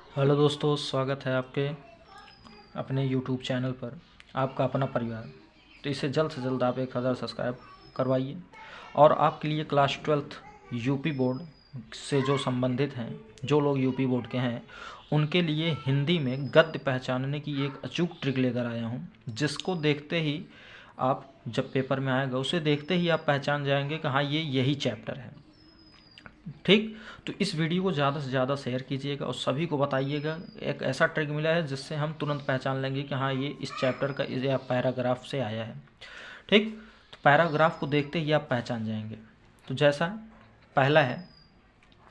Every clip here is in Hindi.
हेलो दोस्तों, स्वागत है आपके अपने यूट्यूब चैनल पर। आपका अपना परिवार। तो इसे जल्द से जल्द आप 1000 सब्सक्राइब करवाइए। और आपके लिए क्लास 12th यूपी बोर्ड से जो संबंधित हैं, जो लोग यूपी बोर्ड के हैं, उनके लिए हिंदी में गद्य पहचानने की एक अचूक ट्रिक लेकर आया हूं, जिसको देखते ही आप, जब पेपर में आएगा उसे देखते ही आप पहचान जाएंगे कि हाँ, ये यही चैप्टर है। ठीक, तो इस वीडियो को ज़्यादा से ज़्यादा शेयर कीजिएगा और सभी को बताइएगा। एक ऐसा ट्रिक मिला है जिससे हम तुरंत पहचान लेंगे कि हाँ, ये इस चैप्टर का या पैराग्राफ से आया है। ठीक, तो पैराग्राफ को देखते ही आप पहचान जाएंगे। तो जैसा पहला है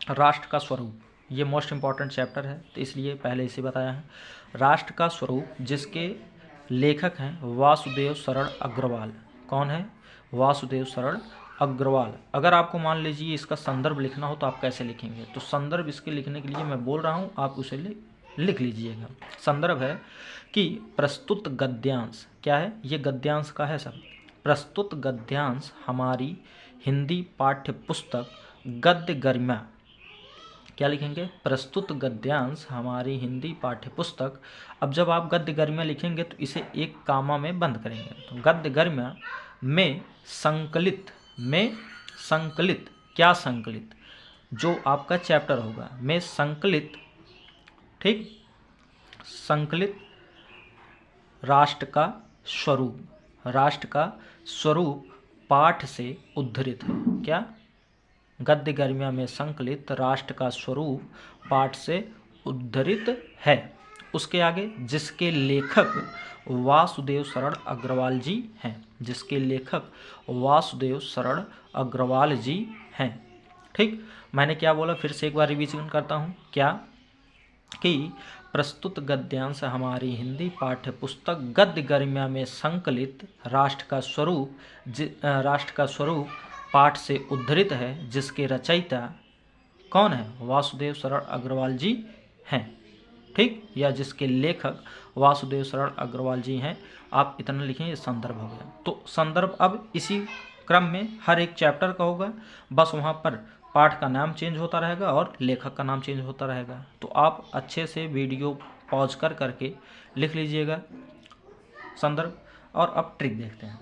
राष्ट्र का स्वरूप, ये मोस्ट इम्पॉर्टेंट चैप्टर है, तो इसलिए पहले इसे बताया है। राष्ट्र का स्वरूप, जिसके लेखक हैं वासुदेव शरण अग्रवाल। कौन है? वासुदेव शरण अग्रवाल। अगर आपको मान लीजिए इसका संदर्भ लिखना हो तो आप कैसे लिखेंगे? तो संदर्भ इसके लिखने के लिए मैं बोल रहा हूँ, आप उसे लिख लीजिएगा। संदर्भ है कि प्रस्तुत गद्यांश। क्या है? ये गद्यांश का है सर। प्रस्तुत गद्यांश हमारी हिंदी पाठ्य पुस्तक गद्य गरिमा। क्या लिखेंगे? प्रस्तुत गद्यांश हमारी हिंदी पाठ्य पुस्तक। अब जब आप गद्य गरिमा लिखेंगे तो इसे एक कामा में बंद करेंगे। तो गद्य गरिमा में संकलित क्या संकलित? जो आपका चैप्टर होगा में संकलित। ठीक, संकलित राष्ट्र का स्वरूप पाठ से उद्धृत है। क्या? गद्य गरिमा में संकलित राष्ट्र का स्वरूप पाठ से उद्धृत है। उसके आगे जिसके लेखक वासुदेव शरण अग्रवाल जी हैं। जिसके लेखक वासुदेव शरण अग्रवाल जी हैं। ठीक, मैंने क्या बोला? फिर से एक बार रिवीजन करता हूँ। क्या? कि प्रस्तुत गद्यांश हमारी हिंदी पाठ्य पुस्तक गद्य गरिमा में संकलित राष्ट्र का स्वरूप पाठ से उद्धृत है, जिसके रचयिता कौन है? वासुदेव शरण अग्रवाल जी हैं। ठीक, या जिसके लेखक वासुदेव शरण अग्रवाल जी हैं। आप इतना लिखें, ये संदर्भ हो गया। तो संदर्भ अब इसी क्रम में हर एक चैप्टर का होगा, बस वहाँ पर पाठ का नाम चेंज होता रहेगा और लेखक का नाम चेंज होता रहेगा। तो आप अच्छे से वीडियो पॉज करके लिख लीजिएगा संदर्भ। और अब ट्रिक देखते हैं।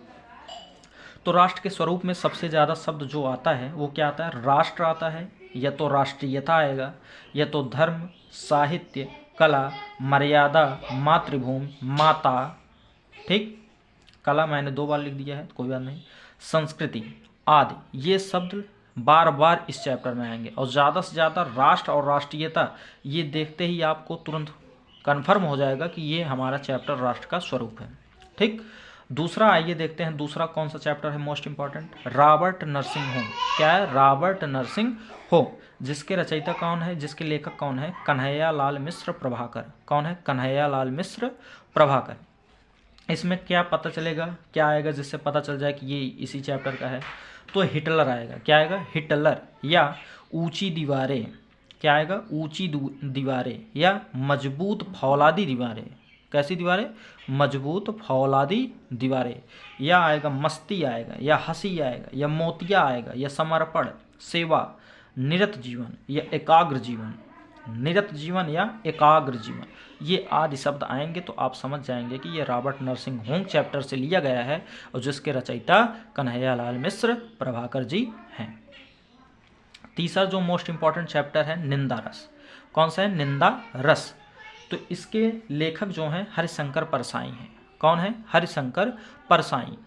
तो राष्ट्र के स्वरूप में सबसे ज़्यादा शब्द जो आता है वो क्या आता है? राष्ट्र आता है, या तो राष्ट्रीयता आएगा, या तो धर्म, साहित्य, कला, मर्यादा, मातृभूमि, माता। ठीक, कला मैंने 2 बार लिख दिया है, कोई बात नहीं। संस्कृति आदि, ये शब्द बार बार इस चैप्टर में आएंगे। और ज़्यादा से ज़्यादा राष्ट्र और राष्ट्रीयता, ये देखते ही आपको तुरंत कन्फर्म हो जाएगा कि ये हमारा चैप्टर राष्ट्र का स्वरूप है। ठीक, दूसरा आइए देखते हैं। दूसरा कौन सा चैप्टर है most important? Robert Narsingh home. क्या है? Robert Narsingh home. जिसके रचयिता कौन है? जिसके लेखक कौन है? कन्हैया लाल मिश्र प्रभाकर। कौन है? कन्हैया लाल मिश्र प्रभाकर। इसमें क्या पता चलेगा, क्या आएगा जिससे पता चल जाए कि ये इसी चैप्टर का है? तो हिटलर आएगा। क्या आएगा? हिटलर, या ऊंची दीवारें। क्या आएगा? ऊंची दीवारें, या मजबूत फौलादी दीवारें। कैसी दीवारें? मजबूत फौलादी दीवारें। या आएगा मस्ती आएगा, या हंसी आएगा, या मोतिया आएगा, या समर्पण, सेवा, निरत जीवन, या एकाग्र जीवन। निरत जीवन या एकाग्र जीवन, ये आदि शब्द आएंगे तो आप समझ जाएंगे कि ये रॉबर्ट नरसिंह होम चैप्टर से लिया गया है, और जिसके रचयिता कन्हैया लाल मिश्र प्रभाकर जी हैं। तीसरा जो मोस्ट इंपॉर्टेंट चैप्टर है, निंदा रस। कौन सा है? निंदा रस। तो इसके लेखक जो हैं हरिशंकर परसाई हैं। कौन है? हरिशंकर परसाई।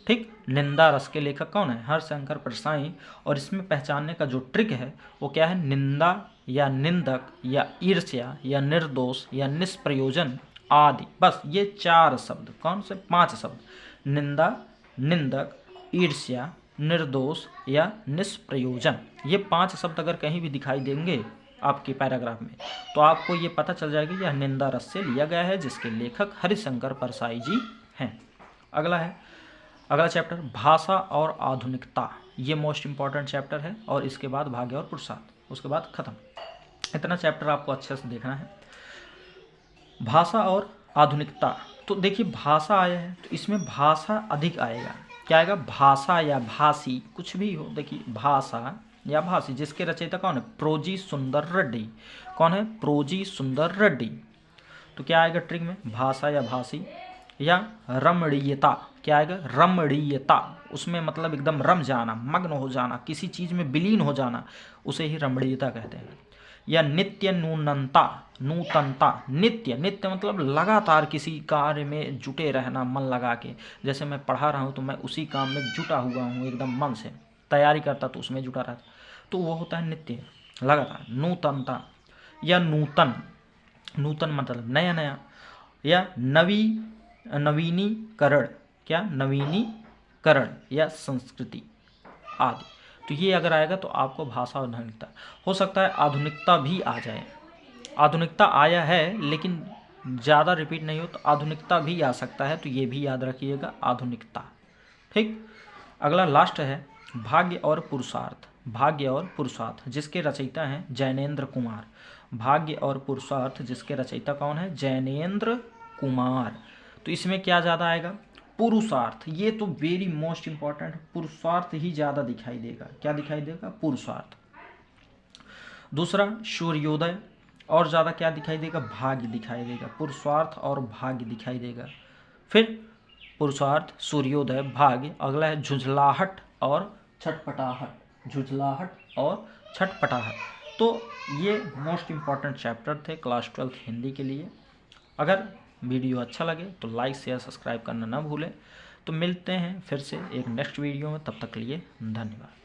ठीक, निंदा रस के लेखक कौन है? हरिशंकर परसाई। और इसमें पहचानने का जो ट्रिक है वो क्या है? निंदा, या निंदक, या ईर्ष्या, या निर्दोष, या निष्प्रयोजन आदि। बस ये 4 शब्द। कौन से? 5 शब्द। निंदा, निंदक, ईर्ष्या, निर्दोष, या निष्प्रयोजन। ये 5 शब्द अगर कहीं भी दिखाई देंगे आपके पैराग्राफ में, तो आपको ये पता चल जाएगा यह निंदा रस से लिया गया है, जिसके लेखक हरिशंकर परसाई जी हैं। अगला चैप्टर भाषा और आधुनिकता। ये मोस्ट इंपॉर्टेंट चैप्टर है, और इसके बाद भाग्य और पुरुषार्थ, उसके बाद खत्म। इतना चैप्टर आपको अच्छे से देखना है। भाषा और आधुनिकता। तो देखिए, भाषा आया है तो इसमें भाषा अधिक आएगा। क्या आएगा? भाषा या भाषी, कुछ भी हो। देखिए, भाषा या भासी, जिसके रचयिता कौन है? प्रोजी सुंदर रेड्डी। कौन है? प्रोजी सुंदर रेड्डी। तो क्या आएगा ट्रिक में? भाषा या भासी या रमणीयता। क्या आएगा? रमणीयता। उसमें मतलब एकदम रम जाना, मग्न हो जाना, किसी चीज़ में विलीन हो जाना, उसे ही रमणीयता कहते हैं। या नित्य नूतनता, नूतनता। नित्य, नित्य मतलब लगातार किसी कार्य में जुटे रहना मन लगा के। जैसे मैं पढ़ा रहा हूँ तो मैं उसी काम में जुटा हुआ हूँ एकदम मन से, तैयारी करता तो उसमें जुटा रहता, तो वो होता है नित्य, लगातार। नूतनता या नूतन, नूतन मतलब नया नया। या नवीनीकरण। क्या? नवीनीकरण या संस्कृति आदि। तो ये अगर आएगा तो आपको भाषा और आधुनिकता, हो सकता है आधुनिकता भी आ जाए। आधुनिकता आया है लेकिन ज़्यादा रिपीट नहीं हो तो आधुनिकता भी आ सकता है, तो ये भी याद रखिएगा, आधुनिकता। ठीक। अगला लास्ट है भाग्य और पुरुषार्थ। भाग्य और पुरुषार्थ, जिसके रचयिता हैं जैनेन्द्र कुमार। भाग्य और पुरुषार्थ, जिसके रचयिता कौन है? जैनेन्द्र कुमार। तो इसमें क्या ज़्यादा आएगा? पुरुषार्थ। ये तो वेरी मोस्ट इंपॉर्टेंट, पुरुषार्थ ही ज़्यादा दिखाई देगा। क्या दिखाई देगा? पुरुषार्थ। दूसरा सूर्योदय, और ज़्यादा क्या दिखाई देगा? भाग्य दिखाई देगा। पुरुषार्थ और भाग्य दिखाई देगा। फिर पुरुषार्थ, सूर्योदय, भाग्य। अगला है झुंझलाहट और छटपटाहट। झुंझलाहट और छटपटाहट। तो ये मोस्ट इंपॉर्टेंट चैप्टर थे क्लास 12 हिंदी के लिए। अगर वीडियो अच्छा लगे तो लाइक शेयर सब्सक्राइब करना ना भूलें। तो मिलते हैं फिर से एक नेक्स्ट वीडियो में, तब तक के लिए धन्यवाद।